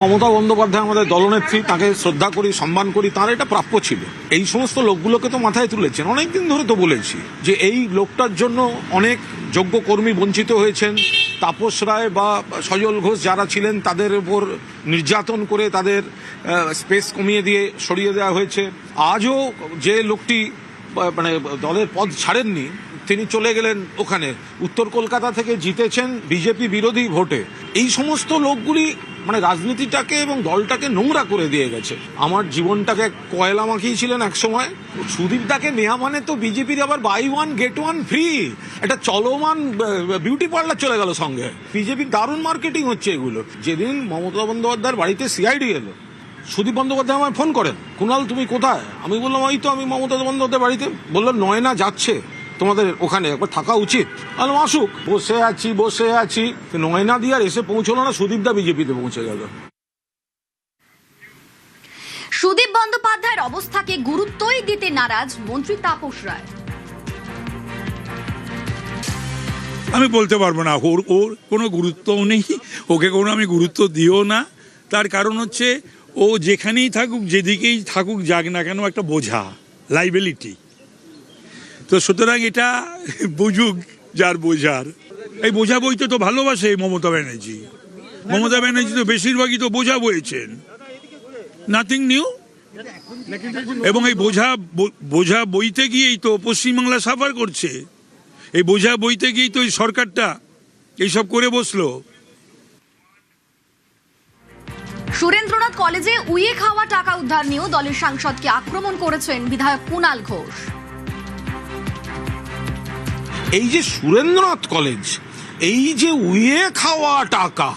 মমতা বন্দ্যোপাধ্যায় আমাদের দলনেত্রী, তাকে শ্রদ্ধা করি, সম্মান করি, তার এটা প্রাপ্য ছিল। এই সমস্ত লোকগুলোকে তো মাথায় তুলেছেন। অনেকদিন ধরে তো বলেছি যে এই লোকটার জন্য অনেক যোগ্য কর্মী বঞ্চিত হয়েছেন। তাপস রায় বা সজল ঘোষ যারা ছিলেন তাদের উপর নির্যাতন করে তাদের স্পেস কমিয়ে দিয়ে সরিয়ে দেওয়া হয়েছে। আজও যে লোকটি মানে দলের পদ ছাড়েননি, তিনি চলে গেলেন ওখানে, উত্তর কলকাতা থেকে জিতেছেন বিজেপি বিরোধী ভোটে। এই সমস্ত লোকগুলি মানে রাজনীতিটাকে এবং দলটাকে নোংরা করে দিয়ে গেছে। আমার জীবনটাকে কয়লা মাখিয়েছিলেন এক সময়। সুদীপদাকে নেওয়া মানে তো বিজেপির আবার buy one get one free, একটা চলমান বিউটি পার্লার চলে গেল সঙ্গে। বিজেপির দারুণ মার্কেটিং হচ্ছে এগুলো। যেদিন মমতা বন্দ্যোপাধ্যায়ের বাড়িতে সিআইডি এলো, সুদীপ বন্দ্যোপাধ্যায় আমায় ফোন করেন, কুণাল তুমি কোথায়? আমি বললাম এই তো আমি মমতা বন্দ্যোপাধ্যায়ের বাড়িতে। বললো নয়না যাচ্ছে তোমাদের ওখানে, একবার থাকা উচিত। বললাম আসুক। বসে আছি নয়না দিয়ে আর এসে পৌঁছলো না, সুদীপদা বিজেপিতে পৌঁছে গেল। সুদীপ বন্দ্যোপাধ্যায়ের অবস্থাকে গুরুত্বই দিতে নারাজ মন্ত্রী তাপস রায়। আমি বলতে পারবো না, ওর কোনো গুরুত্বও নেই, ওকে কোনো আমি গুরুত্ব দিও না। তার কারণ হচ্ছে ও যেখানেই থাকুক, যেদিকেই থাকুক যাক না কেন, একটা বোঝা, লাইবিলিটি। তো সুতরাং এটা বুঝুক যার বোঝার। এই বোঝা বইতে তো ভালোবাসে মমতা ব্যানার্জি। মমতা ব্যানার্জি তো বেশিরভাগই তো বোঝা বইছেন, নাথিং নিউ। এবং এই বোঝা বইতে গিয়েই তো পশ্চিমবাংলা সাফার করছে। এই বোঝা বইতে গিয়েই তো এই সরকারটা এইসব করে বসলো। সুরেন্দ্রনাথ কলেজে উইয়ে খাওয়া টাকা উদ্ধার নিয়েও দলের সাংসদকে আক্রমণ করেছেন বিধায়ক কুণাল ঘোষ। এই যে সুরেন্দ্রনাথ কলেজ, এই যে উইয়ে খাওয়া টাকা,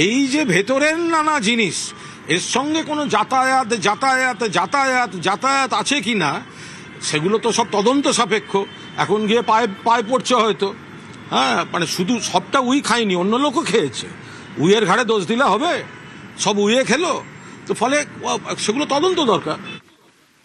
এই যে ভেতরের নানা জিনিস, এর সঙ্গে কোনো যাতায়াত আছে কি না সেগুলো তো সব তদন্ত সাপেক্ষ। এখন গিয়ে পায়ে পড়ছে হয়তো। হ্যাঁ, মানে শুধু সবটা উই খায়নি, অন্য লোকও খেয়েছে। উইয়ের ঘাড়ে দোষ দিলে হবে? সব উইয়ে খেলো তো, ফলে সেগুলো তদন্ত দরকার।